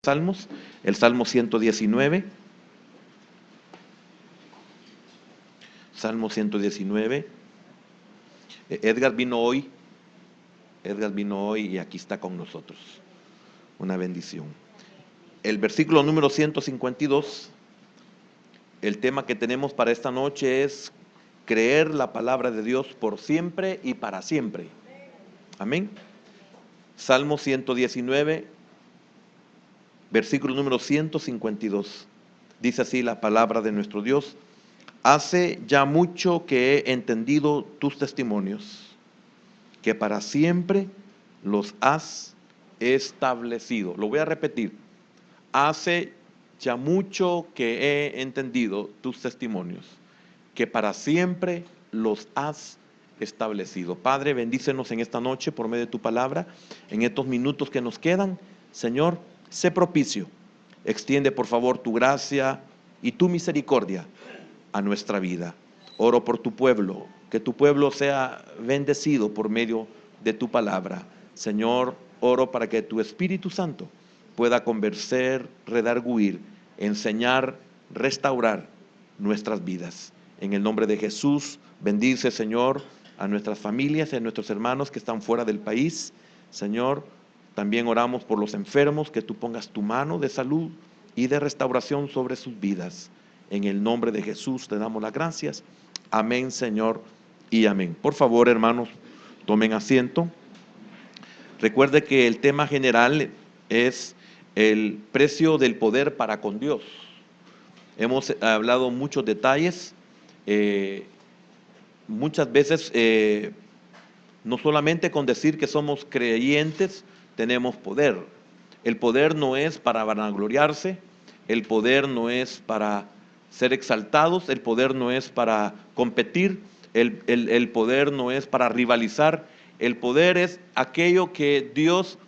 Salmos, el Salmo 119. Salmo 119. Edgar vino hoy y aquí está con nosotros. Una bendición. El versículo número 152, el tema que tenemos para esta noche es creer la palabra de Dios por siempre y para siempre. Amén. Salmo 119, versículo número 152. Dice así la palabra de nuestro Dios: hace ya mucho que he entendido tus testimonios, que para siempre los has establecido. Lo voy a repetir. Hace ya mucho que he entendido tus testimonios, que para siempre los has establecido. Padre, bendícenos en esta noche por medio de tu palabra, en estos minutos que nos quedan. Señor, sé propicio. Extiende por favor tu gracia y tu misericordia a nuestra vida. Oro por tu pueblo, que tu pueblo sea bendecido por medio de tu palabra. Señor, oro para que tu Espíritu Santo pueda convencer, redarguir, enseñar, restaurar nuestras vidas. En el nombre de Jesús, bendice, Señor, a nuestras familias y a nuestros hermanos que están fuera del país. Señor, también oramos por los enfermos, que tú pongas tu mano de salud y de restauración sobre sus vidas. En el nombre de Jesús te damos las gracias. Amén, Señor, y amén. Por favor, hermanos, tomen asiento. Recuerde que el tema general es el precio del poder para con Dios. Hemos hablado muchos detalles. Muchas veces, no solamente con decir que somos creyentes, tenemos poder. El poder no es para vanagloriarse, el poder no es para ser exaltados, el poder no es para competir, el poder no es para rivalizar, el poder es aquello que Dios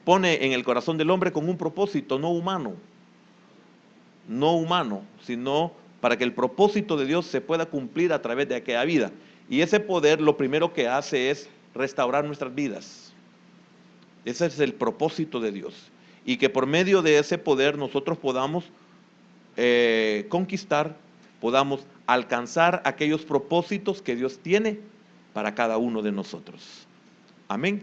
pone en el corazón del hombre con un propósito no humano, sino para que el propósito de Dios se pueda cumplir a través de aquella vida. Y ese poder lo primero que hace es restaurar nuestras vidas. Ese es el propósito de Dios. Y que por medio de ese poder nosotros podamos conquistar, podamos alcanzar aquellos propósitos que Dios tiene para cada uno de nosotros. Amén.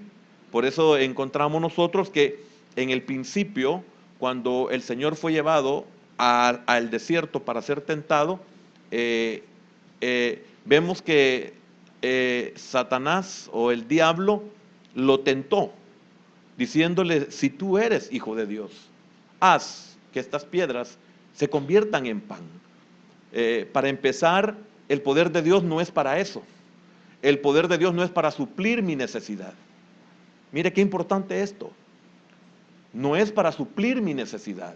Por eso encontramos nosotros que en el principio, cuando el Señor fue llevado al desierto para ser tentado, vemos que Satanás o el diablo lo tentó, diciéndole: si tú eres hijo de Dios, haz que estas piedras se conviertan en pan. Para empezar, el poder de Dios no es para eso. El poder de Dios no es para suplir mi necesidad. Mire qué importante esto. No es para suplir mi necesidad.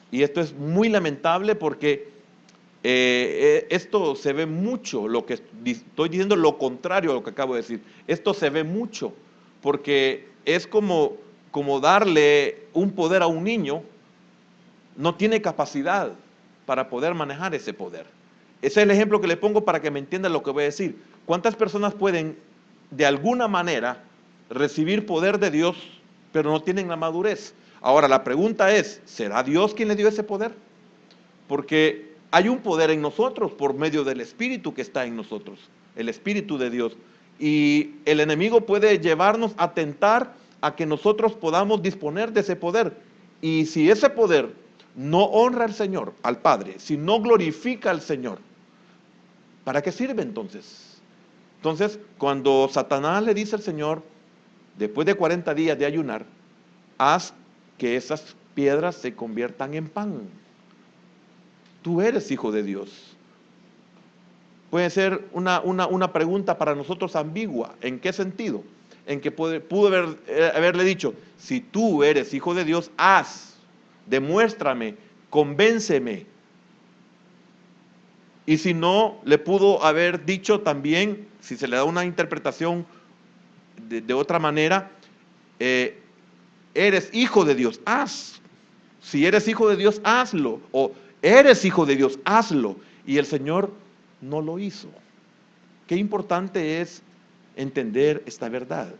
Y esto es muy lamentable porque esto se ve mucho, lo que estoy diciendo lo contrario a lo que acabo de decir. Esto se ve mucho porque es como darle un poder a un niño. No tiene capacidad para poder manejar ese poder. Ese es el ejemplo que le pongo para que me entiendan lo que voy a decir. ¿Cuántas personas pueden de alguna manera recibir poder de Dios, pero no tienen la madurez? Ahora la pregunta es, ¿será Dios quien le dio ese poder? Porque hay un poder en nosotros por medio del Espíritu que está en nosotros, el Espíritu de Dios. Y el enemigo puede llevarnos a tentar a que nosotros podamos disponer de ese poder. Y si ese poder no honra al Señor, al Padre, si no glorifica al Señor, ¿para qué sirve entonces? Entonces, cuando Satanás le dice al Señor, después de 40 días de ayunar, haz que esas piedras se conviertan en pan. Tú eres hijo de Dios. Puede ser una pregunta para nosotros ambigua. ¿En qué sentido? En que pudo haberle dicho, si tú eres hijo de Dios, haz, demuéstrame, convénceme. Y si no, le pudo haber dicho también, si se le da una interpretación de otra manera, eres hijo de Dios, haz. Si eres hijo de Dios, hazlo. O eres hijo de Dios, hazlo. Y el Señor no lo hizo. Qué importante es entender esta verdad.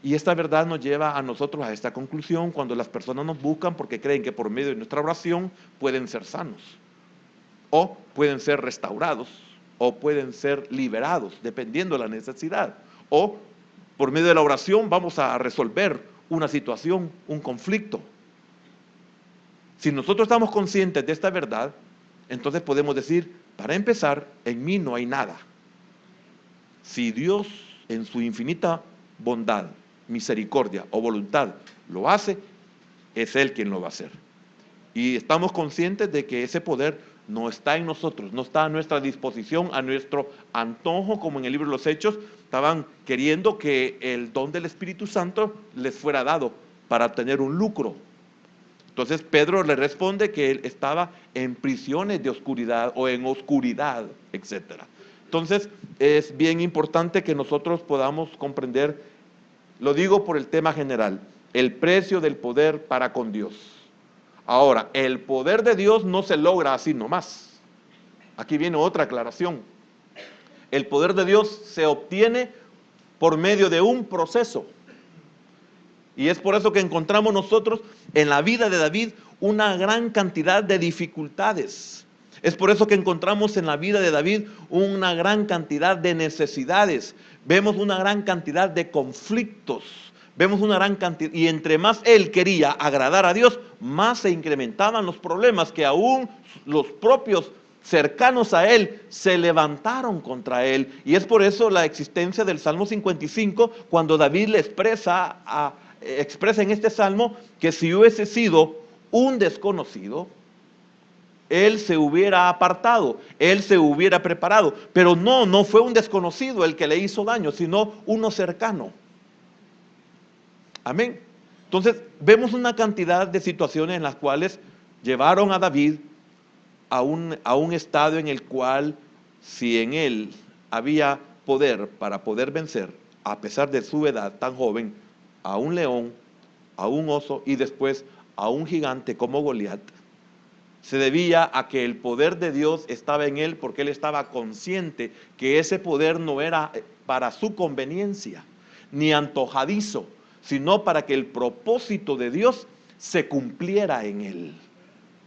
Y esta verdad nos lleva a nosotros a esta conclusión cuando las personas nos buscan porque creen que por medio de nuestra oración pueden ser sanos, o pueden ser restaurados, o pueden ser liberados, dependiendo de la necesidad. O por medio de la oración vamos a resolver una situación, un conflicto. Si nosotros estamos conscientes de esta verdad, entonces podemos decir, para empezar, en mí no hay nada. Si Dios en su infinita bondad, misericordia o voluntad lo hace, es Él quien lo va a hacer. Y estamos conscientes de que ese poder no está en nosotros, no está a nuestra disposición, a nuestro antojo, como en el libro de los Hechos, estaban queriendo que el don del Espíritu Santo les fuera dado para obtener un lucro. Entonces Pedro le responde que él estaba en prisiones de oscuridad o en oscuridad, etc. Entonces es bien importante que nosotros podamos comprender, lo digo por el tema general, el precio del poder para con Dios. Ahora, el poder de Dios no se logra así nomás. Aquí viene otra aclaración. El poder de Dios se obtiene por medio de un proceso. Y es por eso que encontramos nosotros en la vida de David una gran cantidad de dificultades. Es por eso que encontramos en la vida de David una gran cantidad de necesidades. Vemos una gran cantidad de conflictos. Vemos una gran cantidad, y entre más él quería agradar a Dios, más se incrementaban los problemas, que aún los propios cercanos a él se levantaron contra él. Y es por eso la existencia del Salmo 55, cuando David le expresa en este salmo que si hubiese sido un desconocido, él se hubiera apartado, él se hubiera preparado. Pero no fue un desconocido el que le hizo daño, sino uno cercano. Amén. Entonces, vemos una cantidad de situaciones en las cuales llevaron a David a un estado en el cual, si en él había poder para poder vencer, a pesar de su edad tan joven, a un león, a un oso y después a un gigante como Goliat, se debía a que el poder de Dios estaba en él, porque él estaba consciente que ese poder no era para su conveniencia, ni antojadizo, sino para que el propósito de Dios se cumpliera en él.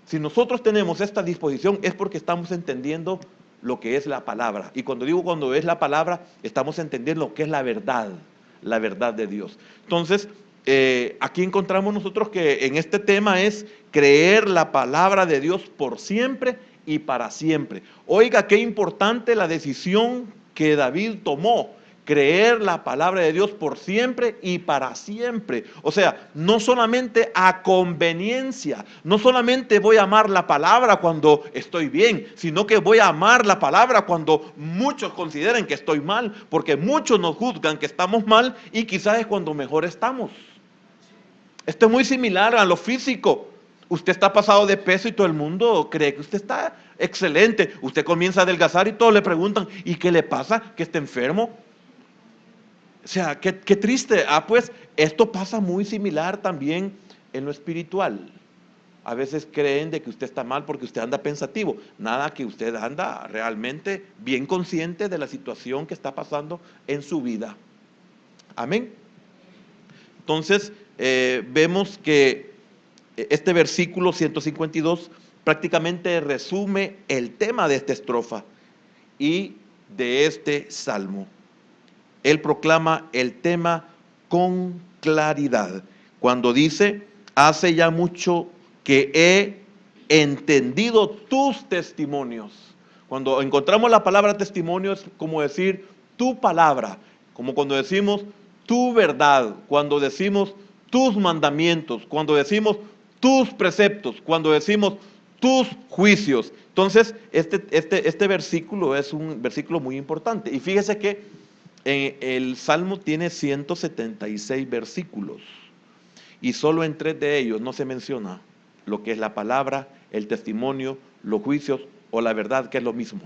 Si nosotros tenemos esta disposición es porque estamos entendiendo lo que es la palabra. Y cuando digo cuando es la palabra, estamos entendiendo lo que es la verdad de Dios. Entonces, aquí encontramos nosotros que en este tema es creer la palabra de Dios por siempre y para siempre. Oiga, qué importante la decisión que David tomó. Creer la palabra de Dios por siempre y para siempre. O sea, no solamente a conveniencia, no solamente voy a amar la palabra cuando estoy bien, sino que voy a amar la palabra cuando muchos consideren que estoy mal, porque muchos nos juzgan que estamos mal y quizás es cuando mejor estamos. Esto es muy similar a lo físico. Usted está pasado de peso y todo el mundo cree que usted está excelente. Usted comienza a adelgazar y todos le preguntan, ¿y qué le pasa? ¿Que está enfermo? O sea, qué triste. Pues esto pasa muy similar también en lo espiritual. A veces creen de que usted está mal porque usted anda pensativo. Nada, que usted anda realmente bien consciente de la situación que está pasando en su vida. Amén. Entonces, vemos que este versículo 152 prácticamente resume el tema de esta estrofa y de este salmo. Él proclama el tema con claridad. Cuando dice, hace ya mucho que he entendido tus testimonios. Cuando encontramos la palabra testimonio es como decir tu palabra, como cuando decimos tu verdad, cuando decimos tus mandamientos, cuando decimos tus preceptos, cuando decimos tus juicios. Entonces, este versículo es un versículo muy importante. Y fíjese que el Salmo tiene 176 versículos y solo en 3 de ellos no se menciona lo que es la palabra, el testimonio, los juicios o la verdad, que es lo mismo.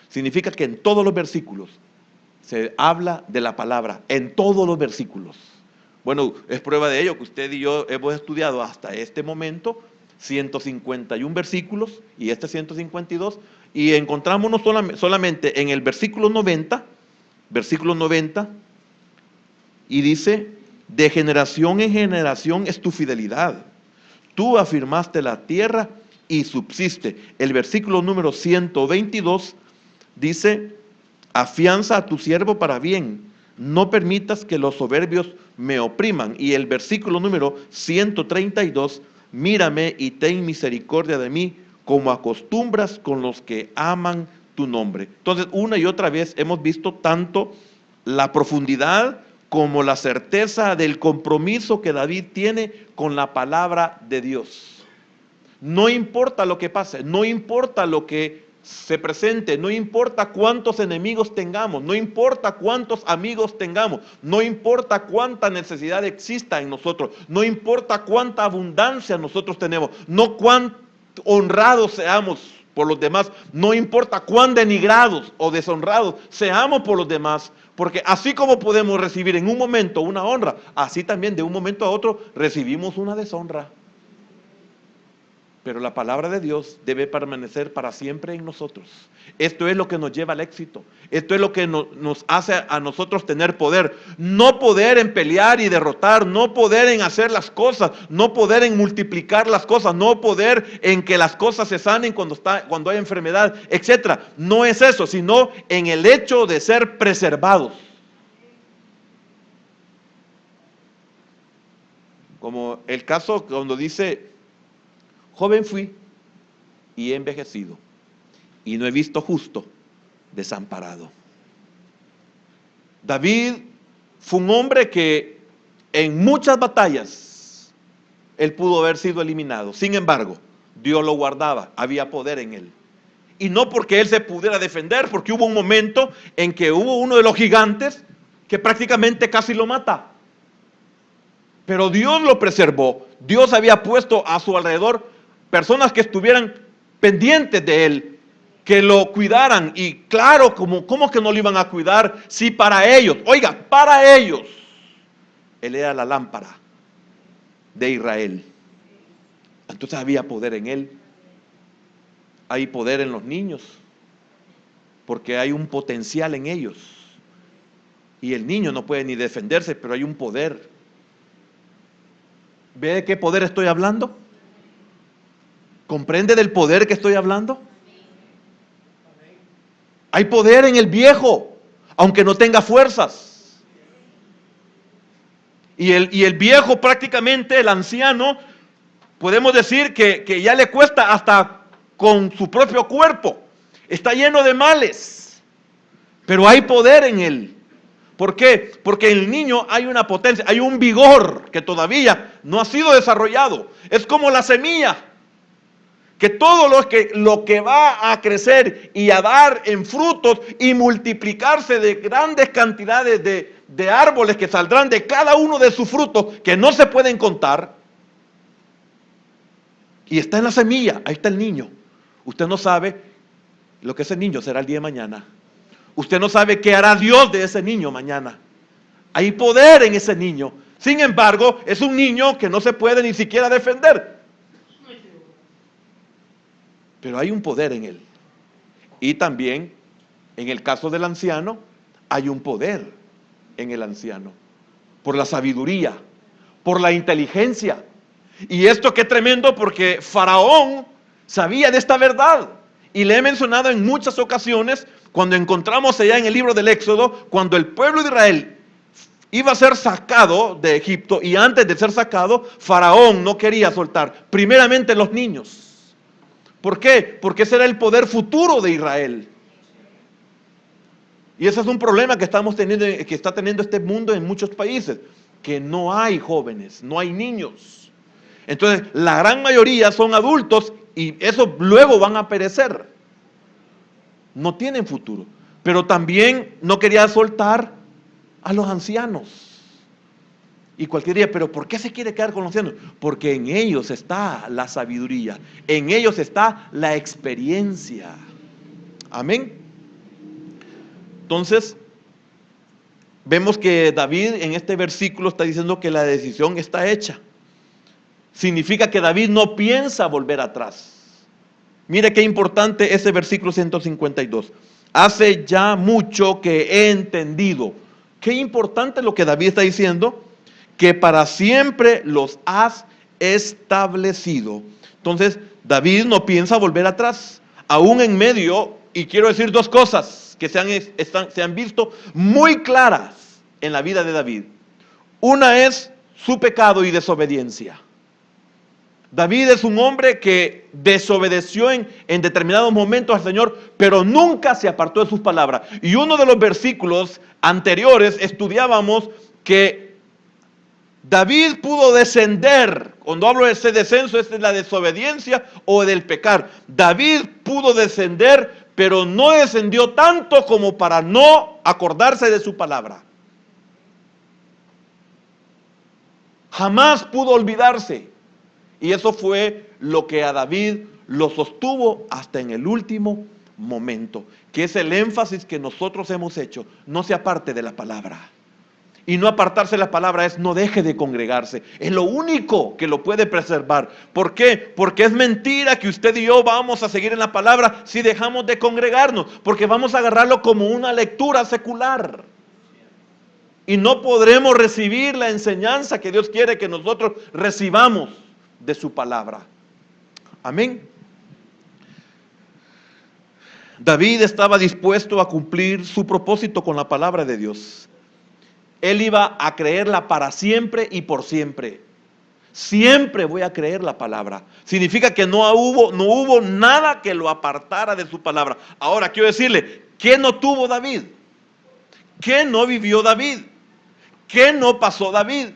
Significa que en todos los versículos se habla de la palabra, en todos los versículos. Bueno, es prueba de ello que usted y yo hemos estudiado hasta este momento 151 versículos y este 152, y encontramos solamente en el versículo 90, y dice, De generación en generación es tu fidelidad. Tú afirmaste la tierra y subsiste. El versículo número 122 dice: afianza a tu siervo para bien, no permitas que los soberbios me opriman. Y el versículo número 132: mírame y ten misericordia de mí, como acostumbras con los que aman tu nombre. Entonces, una y otra vez hemos visto tanto la profundidad como la certeza del compromiso que David tiene con la palabra de Dios. No importa lo que pase, no importa lo que se presente, no importa cuántos enemigos tengamos, no importa cuántos amigos tengamos, no importa cuánta necesidad exista en nosotros, no importa cuánta abundancia nosotros tenemos, no cuán honrados seamos por los demás, no importa cuán denigrados o deshonrados seamos por los demás, porque así como podemos recibir en un momento una honra, así también de un momento a otro recibimos una deshonra. Pero la palabra de Dios debe permanecer para siempre en nosotros. Esto es lo que nos lleva al éxito. Esto es lo que nos hace a nosotros tener poder. No poder en pelear y derrotar, no poder en hacer las cosas, no poder en multiplicar las cosas, no poder en que las cosas se sanen cuando hay enfermedad, etc. No es eso, sino en el hecho de ser preservados. Como el caso cuando dice: joven fui y he envejecido, y no he visto justo desamparado. David fue un hombre que en muchas batallas él pudo haber sido eliminado. Sin embargo, Dios lo guardaba, había poder en él. Y no porque él se pudiera defender, porque hubo un momento en que hubo uno de los gigantes que prácticamente casi lo mata. Pero Dios lo preservó. Dios había puesto a su alrededor personas que estuvieran pendientes de él, que lo cuidaran. Y claro, ¿cómo que no lo iban a cuidar si para ellos, oiga, para ellos, él era la lámpara de Israel? Entonces había poder en él. Hay poder en los niños, porque hay un potencial en ellos. Y el niño no puede ni defenderse, pero hay un poder. ¿Ve de qué poder estoy hablando? ¿Comprende del poder que estoy hablando? Hay poder en el viejo, aunque no tenga fuerzas. Y el viejo, prácticamente el anciano, podemos decir que ya le cuesta hasta con su propio cuerpo. Está lleno de males, pero hay poder en él. ¿Por qué? Porque en el niño hay una potencia, hay un vigor que todavía no ha sido desarrollado. Es como la semilla, que todo lo que va a crecer y a dar en frutos y multiplicarse de grandes cantidades de árboles que saldrán de cada uno de sus frutos, que no se pueden contar, y está en la semilla. Ahí está el niño. Usted no sabe lo que ese niño será el día de mañana. Usted no sabe qué hará Dios de ese niño mañana. Hay poder en ese niño. Sin embargo, es un niño que no se puede ni siquiera defender. Pero hay un poder en él. Y también, en el caso del anciano, hay un poder en el anciano. Por la sabiduría, por la inteligencia. Y esto qué tremendo, porque Faraón sabía de esta verdad. Y le he mencionado en muchas ocasiones, cuando encontramos allá en el libro del Éxodo, cuando el pueblo de Israel iba a ser sacado de Egipto, y antes de ser sacado, Faraón no quería soltar primeramente los niños. ¿Por qué? Porque ese era el poder futuro de Israel. Y ese es un problema que estamos teniendo, que está teniendo este mundo en muchos países, que no hay jóvenes, no hay niños. Entonces, la gran mayoría son adultos y esos luego van a perecer. No tienen futuro. Pero también no quería soltar a los ancianos. Y cualquier día, pero ¿por qué se quiere quedar con los ancianos? Porque en ellos está la sabiduría, en ellos está la experiencia. Amén. Entonces, vemos que David en este versículo está diciendo que la decisión está hecha. Significa que David no piensa volver atrás. Mire qué importante ese versículo 152. Hace ya mucho que he entendido. Qué importante lo que David está diciendo, que para siempre los has establecido. Entonces, David no piensa volver atrás, aún en medio, y quiero decir dos cosas que se han visto muy claras en la vida de David. Una es su pecado y desobediencia. David es un hombre que desobedeció en determinados momentos al Señor, pero nunca se apartó de sus palabras. Y uno de los versículos anteriores estudiábamos que David pudo descender. Cuando hablo de ese descenso, es de la desobediencia o del pecar. David pudo descender, pero no descendió tanto como para no acordarse de su palabra. Jamás pudo olvidarse. Y eso fue lo que a David lo sostuvo hasta en el último momento, que es el énfasis que nosotros hemos hecho. No se aparte de la palabra. Y no apartarse de la palabra es no deje de congregarse. Es lo único que lo puede preservar. ¿Por qué? Porque es mentira que usted y yo vamos a seguir en la palabra si dejamos de congregarnos. Porque vamos a agarrarlo como una lectura secular. Y no podremos recibir la enseñanza que Dios quiere que nosotros recibamos de su palabra. Amén. David estaba dispuesto a cumplir su propósito con la palabra de Dios. Él iba a creerla para siempre y por siempre. Siempre voy a creer la palabra. Significa que no hubo nada que lo apartara de su palabra. Ahora quiero decirle, ¿qué no tuvo David? ¿Qué no vivió David? ¿Qué no pasó David?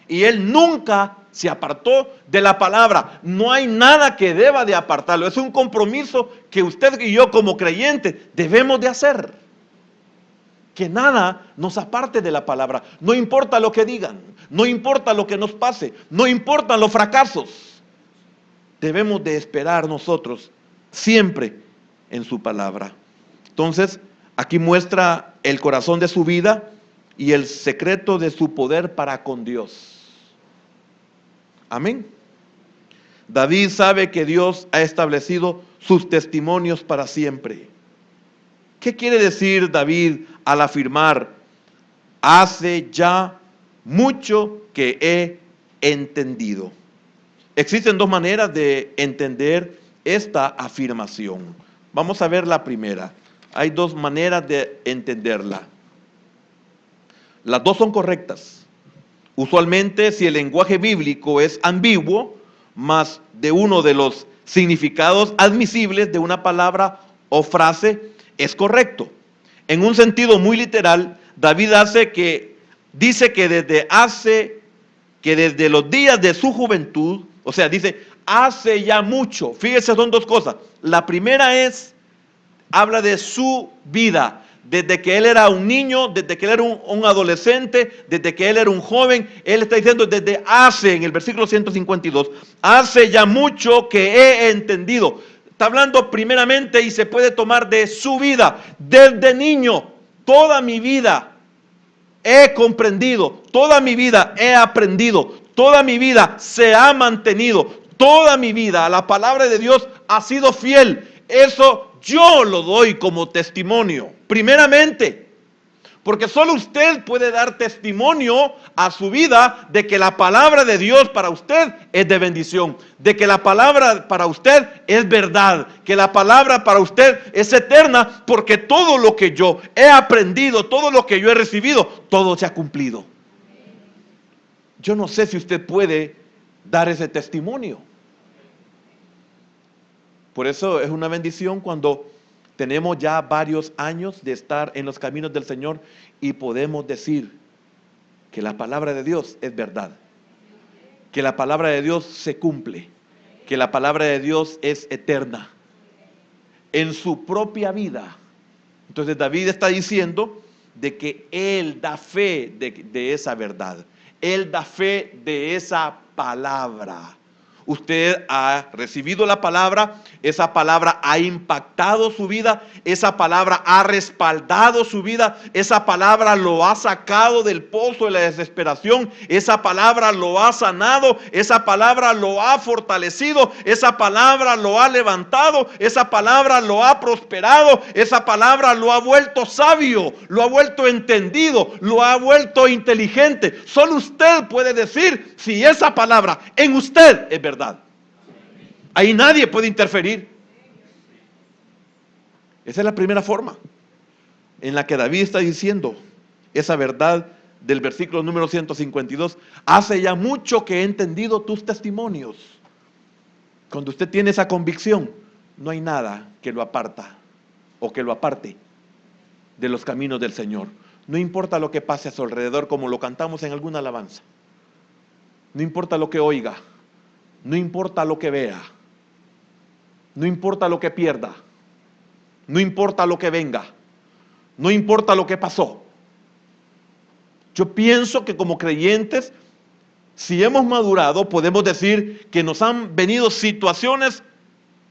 Y él nunca se apartó de la palabra. No hay nada que deba de apartarlo. Es un compromiso que usted y yo como creyentes debemos de hacer. Que nada nos aparte de la palabra. No importa lo que digan, no importa lo que nos pase, no importan los fracasos. Debemos de esperar nosotros siempre en su palabra. Entonces, aquí muestra el corazón de su vida y el secreto de su poder para con Dios. Amén. David sabe que Dios ha establecido sus testimonios para siempre. ¿Qué quiere decir David al afirmar, hace ya mucho que he entendido? Existen dos maneras de entender esta afirmación. Vamos a ver la primera. Hay dos maneras de entenderla. Las dos son correctas. Usualmente, si el lenguaje bíblico es ambiguo, más de uno de los significados admisibles de una palabra o frase es correcto. En un sentido muy literal, David dice que desde los días de su juventud, o sea, dice, hace ya mucho. Fíjese, son dos cosas. La primera habla de su vida. Desde que él era un niño, desde que él era un adolescente, desde que él era un joven, él está diciendo en el versículo 152, hace ya mucho que he entendido. Está hablando primeramente y se puede tomar de su vida. Desde niño, toda mi vida he comprendido, toda mi vida he aprendido, toda mi vida se ha mantenido, toda mi vida la palabra de Dios ha sido fiel. Eso yo lo doy como testimonio, primeramente, porque solo usted puede dar testimonio a su vida de que la palabra de Dios para usted es de bendición, de que la palabra para usted es verdad, que la palabra para usted es eterna, porque todo lo que yo he aprendido, todo lo que yo he recibido, todo se ha cumplido. Yo no sé si usted puede dar ese testimonio. Por eso es una bendición cuando tenemos ya varios años de estar en los caminos del Señor y podemos decir que la palabra de Dios es verdad, que la palabra de Dios se cumple, que la palabra de Dios es eterna en su propia vida. Entonces David está diciendo de que él da fe de esa verdad, él da fe de esa palabra. Usted ha recibido la palabra, esa palabra ha impactado su vida, esa palabra ha respaldado su vida, esa palabra lo ha sacado del pozo de la desesperación, esa palabra lo ha sanado, esa palabra lo ha fortalecido, esa palabra lo ha levantado, esa palabra lo ha prosperado, esa palabra lo ha vuelto sabio, lo ha vuelto entendido, lo ha vuelto inteligente. Solo usted puede decir si esa palabra en usted es verdad. Ahí nadie puede interferir. Esa es la primera forma en la que David está diciendo esa verdad del versículo número 152. Hace ya mucho que he entendido tus testimonios. Cuando usted tiene esa convicción, no hay nada que lo aparta o que lo aparte de los caminos del Señor. No importa lo que pase a su alrededor, como lo cantamos en alguna alabanza. No importa lo que oiga. No importa lo que vea. No importa lo que pierda. No importa lo que venga. No importa lo que pasó. Yo pienso que como creyentes, si hemos madurado, podemos decir que nos han venido situaciones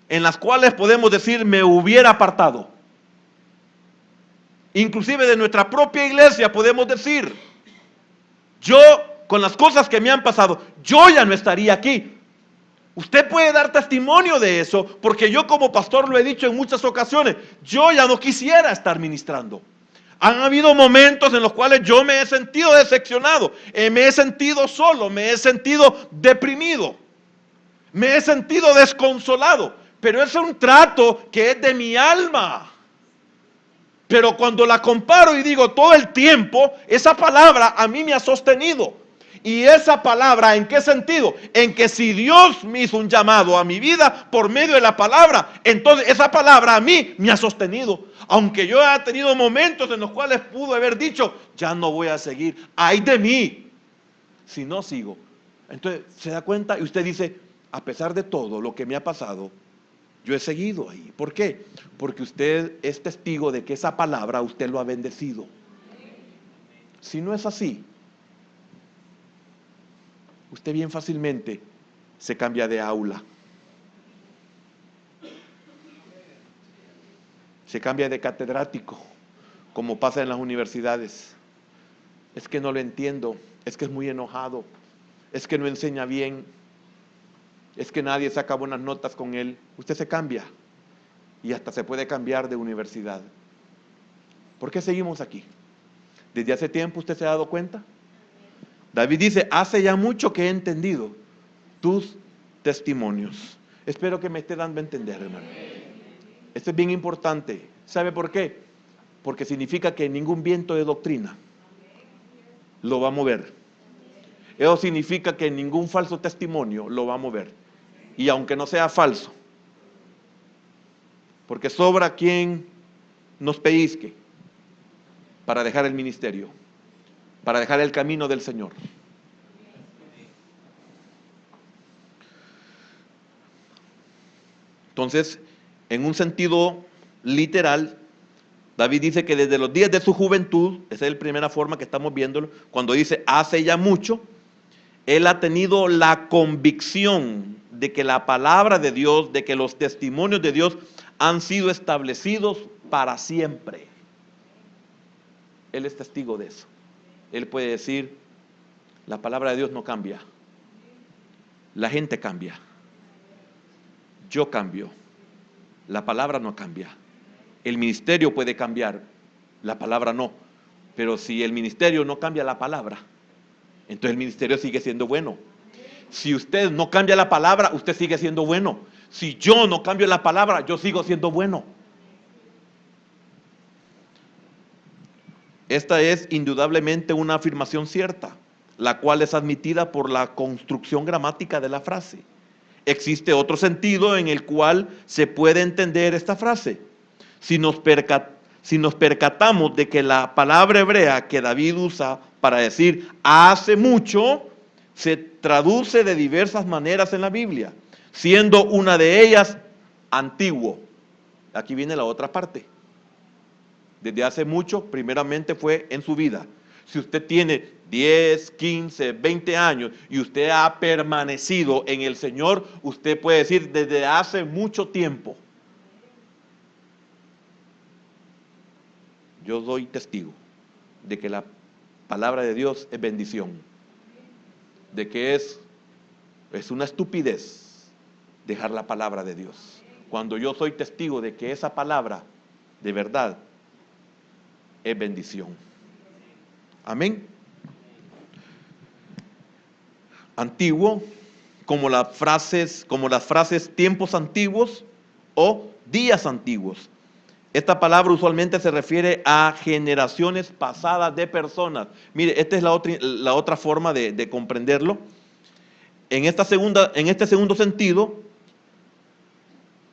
en las cuales podemos decir, me hubiera apartado. Inclusive de nuestra propia iglesia podemos decir, yo con las cosas que me han pasado, yo ya no estaría aquí. Usted puede dar testimonio de eso, porque yo como pastor lo he dicho en muchas ocasiones, yo ya no quisiera estar ministrando. Han habido momentos en los cuales yo me he sentido decepcionado, me he sentido solo, me he sentido deprimido, me he sentido desconsolado, pero es un trato que es de mi alma. Pero cuando la comparo y digo todo el tiempo, esa palabra a mí me ha sostenido. Y esa palabra, ¿en qué sentido? En que si Dios me hizo un llamado a mi vida por medio de la palabra, entonces esa palabra a mí me ha sostenido. Aunque yo haya tenido momentos en los cuales pude haber dicho, ya no voy a seguir, ay de mí, si no sigo. Entonces se da cuenta y usted dice, a pesar de todo lo que me ha pasado, yo he seguido ahí. ¿Por qué? Porque usted es testigo de que esa palabra usted lo ha bendecido. Si no es así, usted bien fácilmente se cambia de aula. Se cambia de catedrático, como pasa en las universidades. Es que no lo entiendo, es que es muy enojado, es que no enseña bien, es que nadie saca buenas notas con él. Usted se cambia y hasta se puede cambiar de universidad. ¿Por qué seguimos aquí? ¿Desde hace tiempo usted se ha dado cuenta? David dice, hace ya mucho que he entendido tus testimonios. Espero que me esté dando a entender, hermano. Esto es bien importante. ¿Sabe por qué? Porque significa que ningún viento de doctrina lo va a mover. Eso significa que ningún falso testimonio lo va a mover. Y aunque no sea falso, porque sobra quien nos pellizque para dejar el ministerio, para dejar el camino del Señor. Entonces, en un sentido literal, David dice que desde los días de su juventud, esa es la primera forma que estamos viéndolo, cuando dice hace ya mucho, él ha tenido la convicción de que la palabra de Dios, de que los testimonios de Dios han sido establecidos para siempre. Él es testigo de eso. Él puede decir, la palabra de Dios no cambia. La gente cambia. Yo cambio. La palabra no cambia. El ministerio puede cambiar, la palabra no. Pero si el ministerio no cambia la palabra, entonces el ministerio sigue siendo bueno. Si usted no cambia la palabra, usted sigue siendo bueno. Si yo no cambio la palabra, yo sigo siendo bueno. Esta es indudablemente una afirmación cierta, la cual es admitida por la construcción gramática de la frase. Existe otro sentido en el cual se puede entender esta frase. Si nos percatamos de que la palabra hebrea que David usa para decir hace mucho, se traduce de diversas maneras en la Biblia, siendo una de ellas antiguo. Aquí viene la otra parte. Desde hace mucho, primeramente fue en su vida. Si usted tiene 10, 15, 20 años y usted ha permanecido en el Señor, usted puede decir desde hace mucho tiempo. Yo doy testigo de que la palabra de Dios es bendición, de que es una estupidez dejar la palabra de Dios. Cuando yo soy testigo de que esa palabra de verdad es bendición. Amén. Antiguo, como las frases tiempos antiguos o días antiguos. Esta palabra usualmente se refiere a generaciones pasadas de personas. Mire, esta es la otra forma de comprenderlo. En este segundo sentido,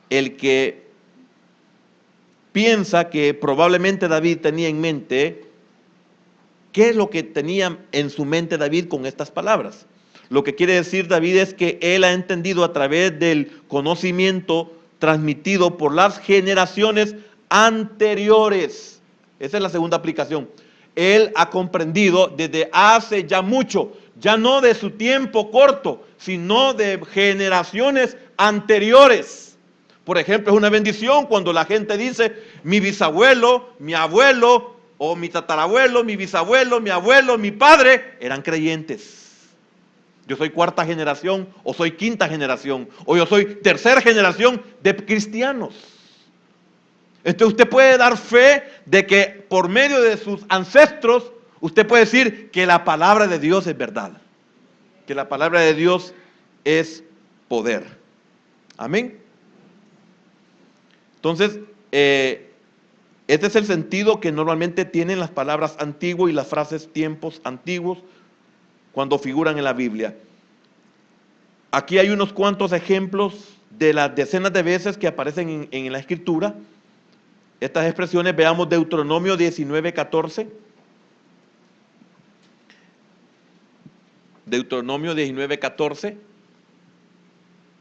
el que piensa que probablemente David tenía en mente, ¿qué es lo que tenía en su mente David con estas palabras? Lo que quiere decir David es que él ha entendido a través del conocimiento transmitido por las generaciones anteriores. Esa es la segunda aplicación. Él ha comprendido desde hace ya mucho, ya no de su tiempo corto, sino de generaciones anteriores. Por ejemplo, es una bendición cuando la gente dice, mi bisabuelo, mi abuelo, o mi tatarabuelo, mi bisabuelo, mi abuelo, mi padre, eran creyentes. Yo soy cuarta generación, o soy quinta generación, o yo soy tercera generación de cristianos. Entonces usted puede dar fe de que por medio de sus ancestros, usted puede decir que la palabra de Dios es verdad. Que la palabra de Dios es poder. Amén. Entonces, este es el sentido que normalmente tienen las palabras antiguo y las frases tiempos antiguos cuando figuran en la Biblia. Aquí hay unos cuantos ejemplos de las decenas de veces que aparecen en la Escritura. Estas expresiones, veamos Deuteronomio 19:14. Deuteronomio 19:14.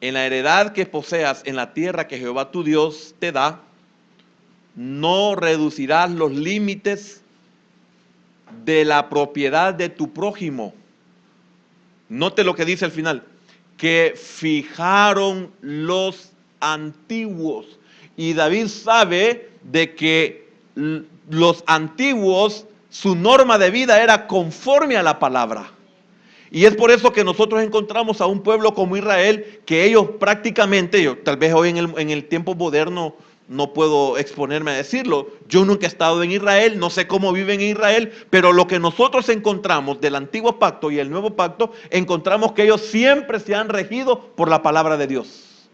En la heredad que poseas en la tierra que Jehová tu Dios te da, no reducirás los límites de la propiedad de tu prójimo. Note lo que dice al final, que fijaron los antiguos. Y David sabe de que los antiguos, su norma de vida era conforme a la palabra. Y es por eso que nosotros encontramos a un pueblo como Israel, que ellos prácticamente, yo tal vez hoy en el tiempo moderno no puedo exponerme a decirlo, yo nunca he estado en Israel, no sé cómo viven en Israel, pero lo que nosotros encontramos del antiguo pacto y el nuevo pacto, encontramos que ellos siempre se han regido por la palabra de Dios.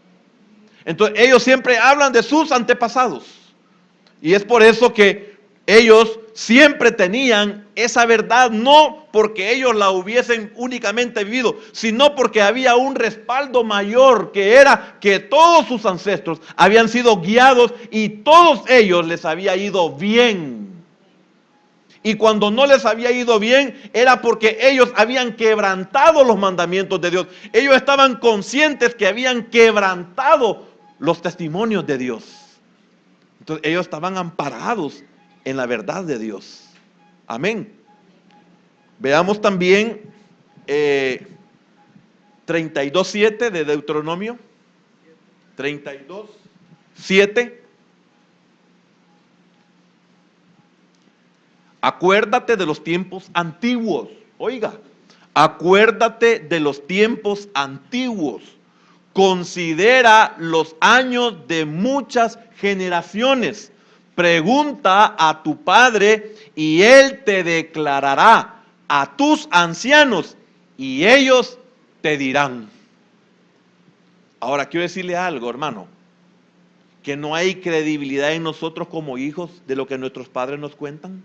Entonces ellos siempre hablan de sus antepasados. Y es por eso que ellos siempre tenían esa verdad, no porque ellos la hubiesen únicamente vivido, sino porque había un respaldo mayor, que era que todos sus ancestros habían sido guiados y todos ellos les había ido bien. Y cuando no les había ido bien, era porque ellos habían quebrantado los mandamientos de Dios. Ellos estaban conscientes que habían quebrantado los testimonios de Dios. Entonces ellos estaban amparados en la verdad de Dios. Amén. Veamos también 32:7 de Deuteronomio. 32:7. Acuérdate de los tiempos antiguos. Oiga, acuérdate de los tiempos antiguos. Considera los años de muchas generaciones. Pregunta a tu padre y él te declarará, a tus ancianos y ellos te dirán. Ahora quiero decirle algo, hermano, que no hay credibilidad en nosotros como hijos de lo que nuestros padres nos cuentan.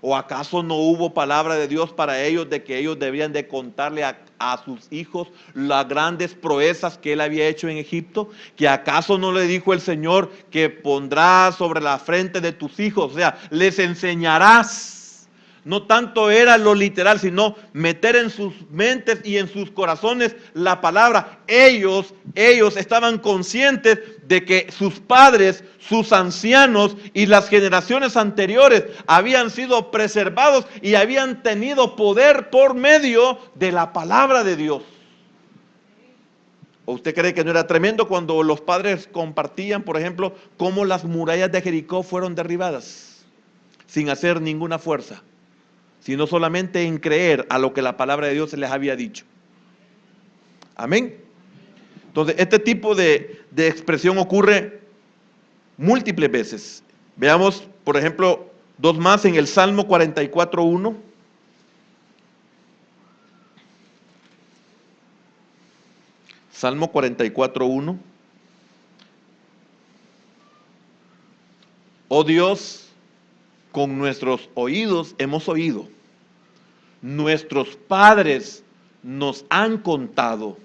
¿O acaso no hubo palabra de Dios para ellos de que ellos debían de contarle a sus hijos las grandes proezas que él había hecho en Egipto? ¿Que acaso no le dijo el Señor que pondrás sobre la frente de tus hijos? O sea, les enseñarás No tanto era lo literal, sino meter en sus mentes y en sus corazones la palabra. Ellos estaban conscientes de que sus padres, sus ancianos y las generaciones anteriores habían sido preservados y habían tenido poder por medio de la palabra de Dios. ¿O usted cree que no era tremendo cuando los padres compartían, por ejemplo, cómo las murallas de Jericó fueron derribadas sin hacer ninguna fuerza, sino solamente en creer a lo que la palabra de Dios se les había dicho? Amén. Entonces, este tipo de expresión ocurre múltiples veces. Veamos, por ejemplo, dos más en el Salmo 44:1. Salmo 44:1. Oh Dios, con nuestros oídos hemos oído, nuestros padres nos han contado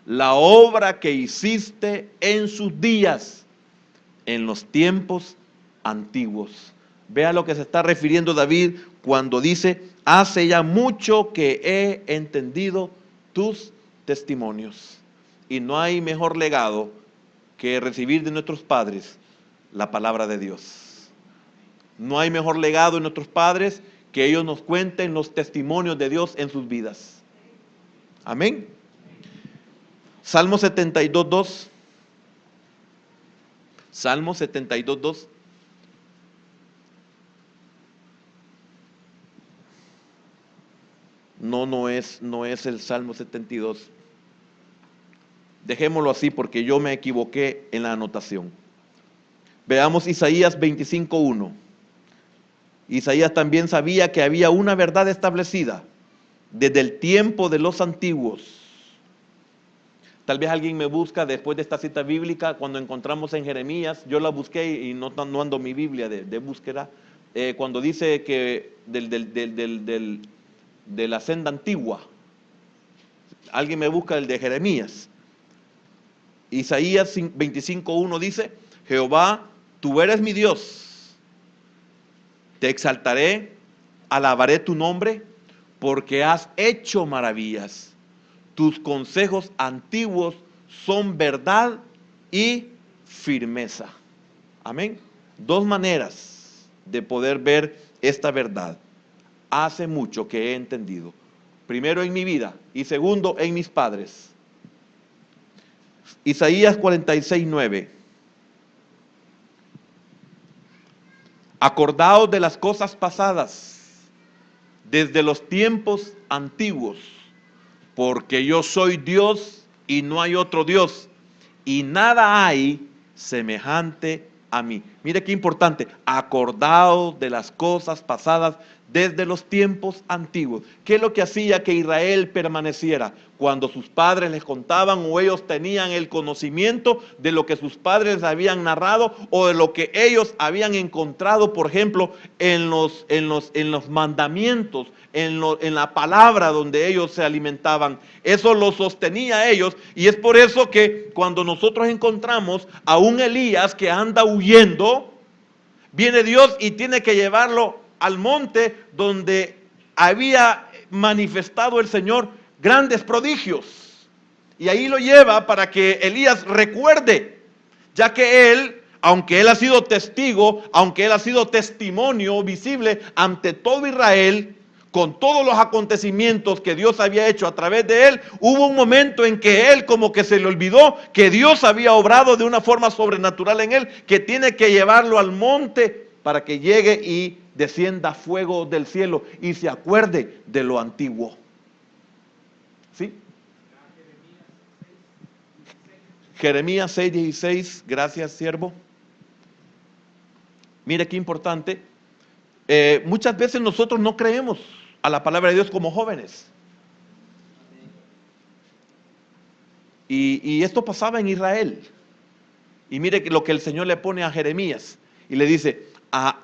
la obra que hiciste en sus días, en los tiempos antiguos. Vea lo que se está refiriendo David cuando dice: hace ya mucho que he entendido tus testimonios. Y no hay mejor legado que recibir de nuestros padres la palabra de Dios. No hay mejor legado de nuestros padres que ellos nos cuenten los testimonios de Dios en sus vidas. Amén. Salmo 72:2. Salmo 72:2. No es el Salmo 72. Dejémoslo así porque yo me equivoqué en la anotación. Veamos Isaías 25:1. Isaías también sabía que había una verdad establecida desde el tiempo de los antiguos. Tal vez alguien me busca después de esta cita bíblica, cuando encontramos en Jeremías, yo la busqué y no ando mi Biblia de búsqueda, cuando dice que de la senda antigua. Alguien me busca el de Jeremías. Isaías 25:1 dice: Jehová, tú eres mi Dios, te exaltaré, alabaré tu nombre, porque has hecho maravillas. Tus consejos antiguos son verdad y firmeza. Amén. Dos maneras de poder ver esta verdad. Hace mucho que he entendido. Primero en mi vida y segundo en mis padres. Isaías 46:9. Acordaos de las cosas pasadas, desde los tiempos antiguos, porque yo soy Dios y no hay otro Dios, y nada hay semejante a mí. Mire qué importante, acordaos de las cosas pasadas desde los tiempos antiguos. ¿Qué es lo que hacía que Israel permaneciera? Cuando sus padres les contaban o ellos tenían el conocimiento de lo que sus padres les habían narrado o de lo que ellos habían encontrado, por ejemplo, en los mandamientos, en la palabra donde ellos se alimentaban. Eso lo sostenía a ellos, y es por eso que cuando nosotros encontramos a un Elías que anda huyendo, viene Dios y tiene que llevarlo al monte donde había manifestado el Señor grandes prodigios. Y ahí lo lleva para que Elías recuerde, ya que él, aunque él ha sido testigo, aunque él ha sido testimonio visible ante todo Israel, con todos los acontecimientos que Dios había hecho a través de él, hubo un momento en que él como que se le olvidó que Dios había obrado de una forma sobrenatural en él, que tiene que llevarlo al monte para que llegue y descienda fuego del cielo y se acuerde de lo antiguo. ¿Sí? Jeremías 6:16, gracias siervo. Mire qué importante. Muchas veces nosotros no creemos a la palabra de Dios como jóvenes. Y esto pasaba en Israel. Y mire lo que el Señor le pone a Jeremías. Y le dice,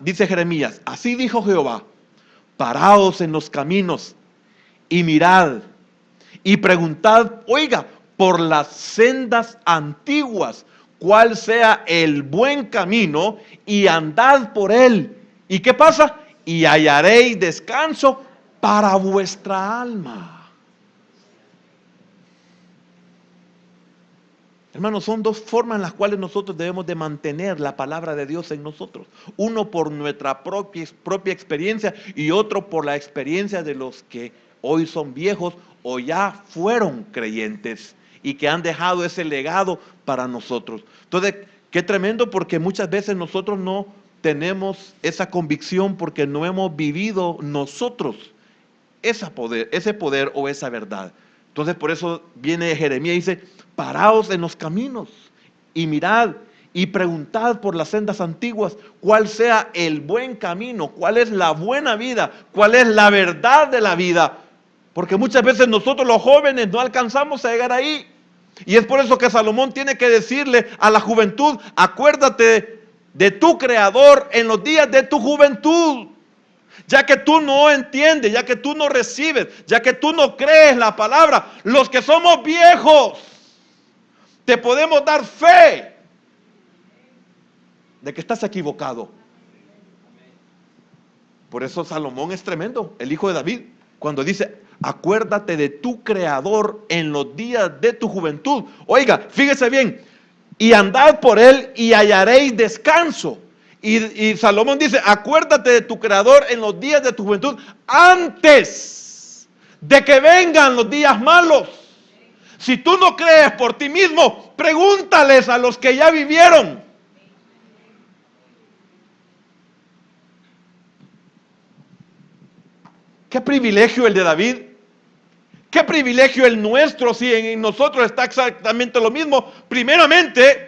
dice Jeremías, así dijo Jehová, paraos en los caminos y mirad y preguntad, oiga, por las sendas antiguas, cuál sea el buen camino, y andad por él. ¿Y qué pasa? y hallaréis descanso para vuestra alma. Hermanos, son dos formas en las cuales nosotros debemos de mantener la palabra de Dios en nosotros. Uno por nuestra propia experiencia y otro por la experiencia de los que hoy son viejos o ya fueron creyentes y que han dejado ese legado para nosotros. Entonces, qué tremendo, porque muchas veces nosotros no tenemos esa convicción porque no hemos vivido nosotros ese poder o esa verdad. Entonces por eso viene Jeremías y dice: paraos en los caminos y mirad y preguntad por las sendas antiguas cuál sea el buen camino, cuál es la buena vida, cuál es la verdad de la vida. Porque muchas veces nosotros los jóvenes no alcanzamos a llegar ahí. Y es por eso que Salomón tiene que decirle a la juventud: acuérdate de tu Creador en los días de tu juventud. Ya que tú no entiendes, ya que tú no recibes, ya que tú no crees la palabra, los que somos viejos, te podemos dar fe de que estás equivocado. Por eso Salomón es tremendo, el hijo de David, cuando dice: acuérdate de tu Creador en los días de tu juventud. Oiga, fíjese bien: y andad por él y hallaréis descanso. Y Salomón dice: acuérdate de tu Creador en los días de tu juventud, antes de que vengan los días malos. Si tú no crees por ti mismo, pregúntales a los que ya vivieron. Qué privilegio el de David. Qué privilegio el nuestro, si en nosotros está exactamente lo mismo. Primeramente,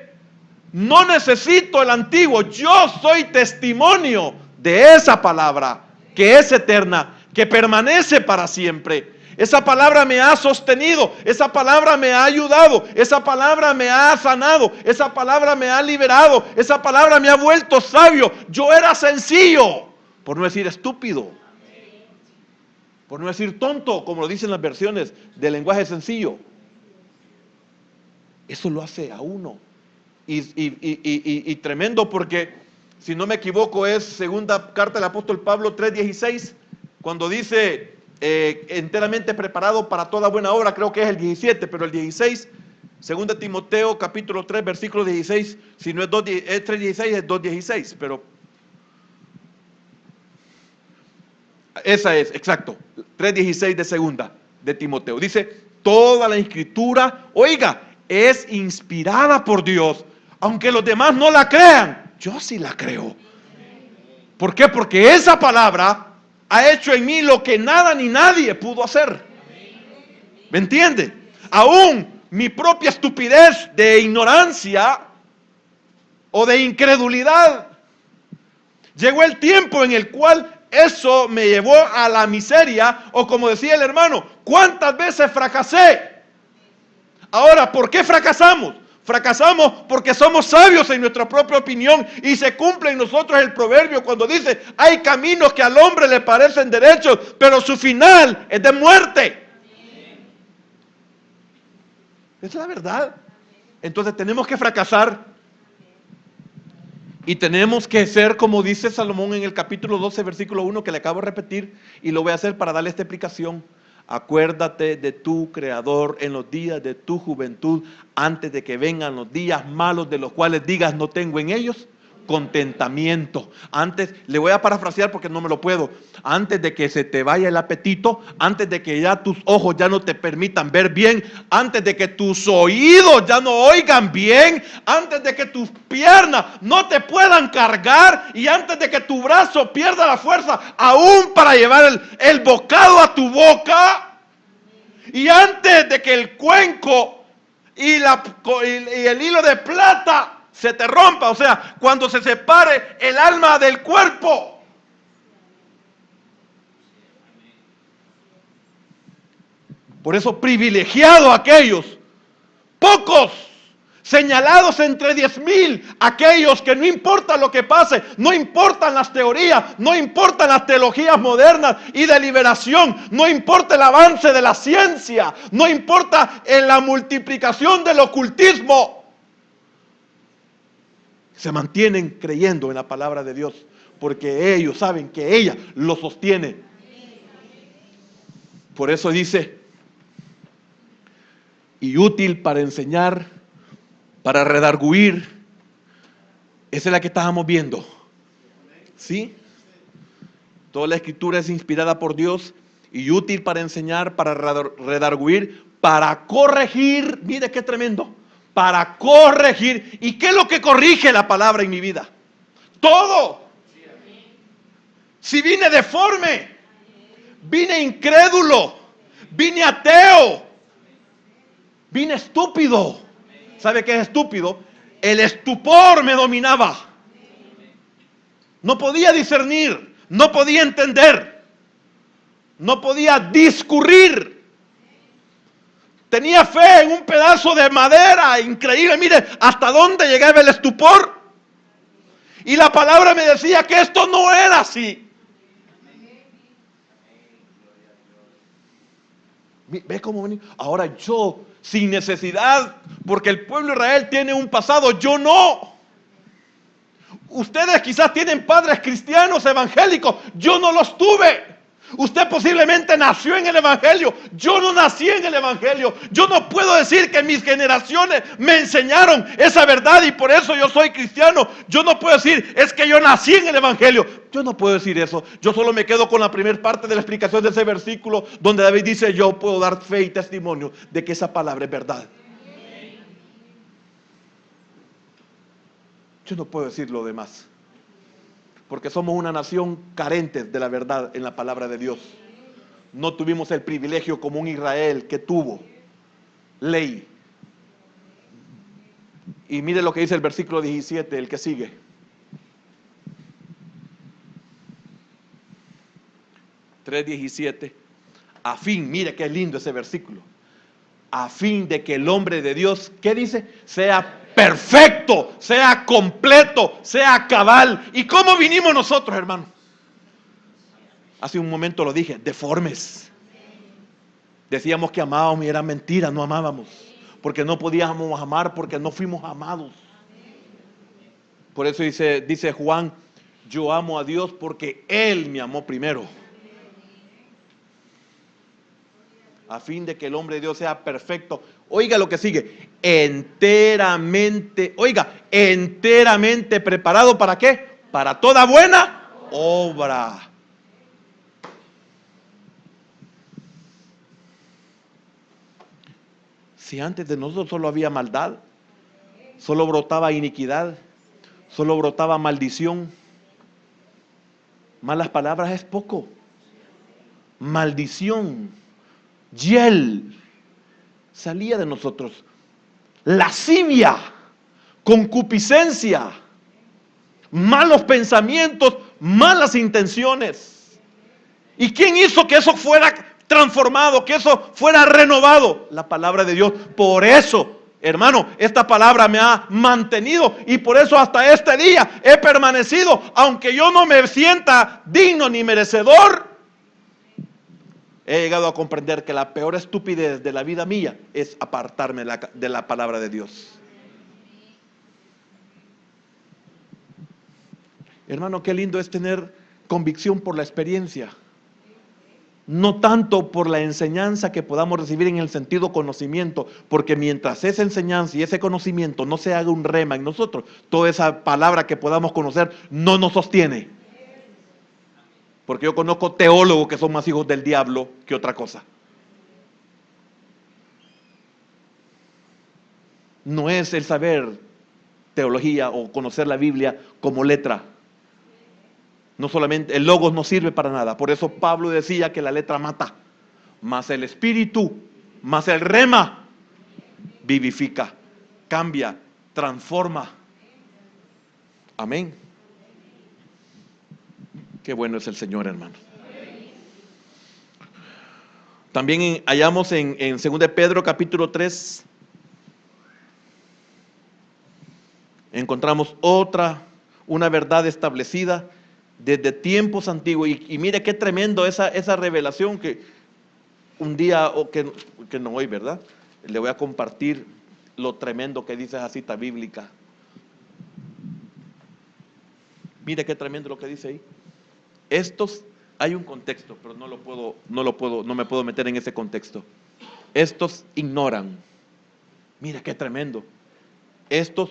no necesito el antiguo, yo soy testimonio de esa palabra que es eterna, que permanece para siempre. Esa palabra me ha sostenido, esa palabra me ha ayudado, esa palabra me ha sanado, esa palabra me ha liberado, esa palabra me ha vuelto sabio. Yo era sencillo, por no decir estúpido, por no decir tonto, como lo dicen las versiones del lenguaje sencillo. Eso lo hace a uno. Y tremendo, porque si no me equivoco es segunda carta del apóstol Pablo 3:16, cuando dice enteramente preparado para toda buena obra. Creo que es el 17, pero el 16, segunda Timoteo capítulo 3 versículo 16, si no es 3:16 es 2:16, pero esa es, exacto, 3:16 de segunda de Timoteo. Dice: toda la escritura, oiga, es inspirada por Dios. Aunque los demás no la crean, yo sí la creo. ¿Por qué? Porque esa palabra ha hecho en mí lo que nada ni nadie pudo hacer. ¿Me entiende? Aún mi propia estupidez de ignorancia o de incredulidad, llegó el tiempo en el cual eso me llevó a la miseria, o como decía el hermano, ¿cuántas veces fracasé? Ahora, ¿por qué fracasamos? Fracasamos porque somos sabios en nuestra propia opinión y se cumple en nosotros el proverbio cuando dice: hay caminos que al hombre le parecen derechos, pero su final es de muerte. Es la verdad. Entonces tenemos que fracasar y tenemos que ser como dice Salomón en el capítulo 12, versículo 1, que le acabo de repetir y lo voy a hacer para darle esta explicación. Acuérdate de tu Creador en los días de tu juventud, antes de que vengan los días malos, de los cuales digas: no tengo en ellos contentamiento. Antes, le voy a parafrasear porque no me lo puedo. Antes de que se te vaya el apetito, antes de que ya tus ojos ya no te permitan ver bien, antes de que tus oídos ya no oigan bien, antes de que tus piernas no te puedan cargar y antes de que tu brazo pierda la fuerza aún para llevar el bocado a tu boca, y antes de que el cuenco y el hilo de plata se te rompa, o sea, cuando se separe el alma del cuerpo. Por eso, privilegiado aquellos, pocos, señalados entre 10,000, aquellos que no importa lo que pase, no importan las teorías, no importan las teologías modernas y de liberación, no importa el avance de la ciencia, no importa en la multiplicación del ocultismo, se mantienen creyendo en la palabra de Dios. porque ellos saben que ella lo sostiene. Por eso dice, y útil para enseñar, para redarguir. Esa es la que estábamos viendo. ¿Sí? Toda la escritura es inspirada por Dios y útil para enseñar, para redarguir, para corregir. Mire qué tremendo. Para corregir. ¿Y qué es lo que corrige la palabra en mi vida? Todo. Si vine deforme, vine incrédulo, vine ateo, vine estúpido. ¿Sabe qué es estúpido? El estupor me dominaba. No podía discernir, no podía entender, no podía discurrir. Tenía fe en un pedazo de madera increíble. Mire hasta dónde llegaba el estupor. Y la palabra me decía que esto no era así. ¿Ve cómo venía? Ahora yo, sin necesidad, porque el pueblo de Israel tiene un pasado, yo no. Ustedes quizás tienen padres cristianos evangélicos, yo no los tuve. Usted posiblemente nació en el evangelio, yo no nací en el evangelio. Yo no puedo decir que mis generaciones me enseñaron esa verdad y por eso yo soy cristiano. Yo no puedo decir, es que yo nací en el evangelio. Yo no puedo decir eso. Yo solo me quedo con la primera parte de la explicación de ese versículo donde David dice, yo puedo dar fe y testimonio de que esa palabra es verdad. Yo no puedo decir lo demás, porque somos una nación carente de la verdad en la palabra de Dios. No tuvimos el privilegio como un Israel que tuvo ley. Y mire lo que dice el versículo 17, el que sigue. (3:17) a fin, mire qué lindo ese versículo, a fin de que el hombre de Dios, ¿qué dice? Sea perfecto, sea completo, sea cabal. ¿Y cómo vinimos nosotros, hermano? Hace un momento lo dije, deformes. Decíamos que amábamos y era mentira, no amábamos. Porque no podíamos amar, porque no fuimos amados. Por eso dice Juan, yo amo a Dios porque Él me amó primero. A fin de que el hombre de Dios sea perfecto. Oiga lo que sigue, enteramente preparado, ¿para qué? Para toda buena obra. Si antes de nosotros solo había maldad, solo brotaba iniquidad, solo brotaba maldición, malas palabras es poco, maldición, hiel, salía de nosotros, lascivia, concupiscencia, malos pensamientos, malas intenciones. ¿Y quién hizo que eso fuera transformado, que eso fuera renovado? La palabra de Dios. Por eso, hermano, esta palabra me ha mantenido y por eso hasta este día he permanecido, aunque yo no me sienta digno ni merecedor. He llegado a comprender que la peor estupidez de la vida mía es apartarme de la palabra de Dios. Hermano, qué lindo es tener convicción por la experiencia. No tanto por la enseñanza que podamos recibir en el sentido conocimiento, porque mientras esa enseñanza y ese conocimiento no se haga un rema en nosotros, toda esa palabra que podamos conocer no nos sostiene. Porque yo conozco teólogos que son más hijos del diablo que otra cosa. No es el saber teología o conocer la Biblia como letra. No solamente, el logos no sirve para nada. Por eso Pablo decía que la letra mata, mas el espíritu, mas el rema, vivifica, cambia, transforma. Amén. Qué bueno es el Señor, hermano. También hallamos en 2 de Pedro capítulo 3, encontramos una verdad establecida desde tiempos antiguos. Y mire qué tremendo esa revelación que un día, o que no hoy, ¿verdad? Le voy a compartir lo tremendo que dice esa cita bíblica. Mire qué tremendo lo que dice ahí. Estos, hay un contexto, pero no me puedo meter en ese contexto. Estos ignoran. Mira qué tremendo. Estos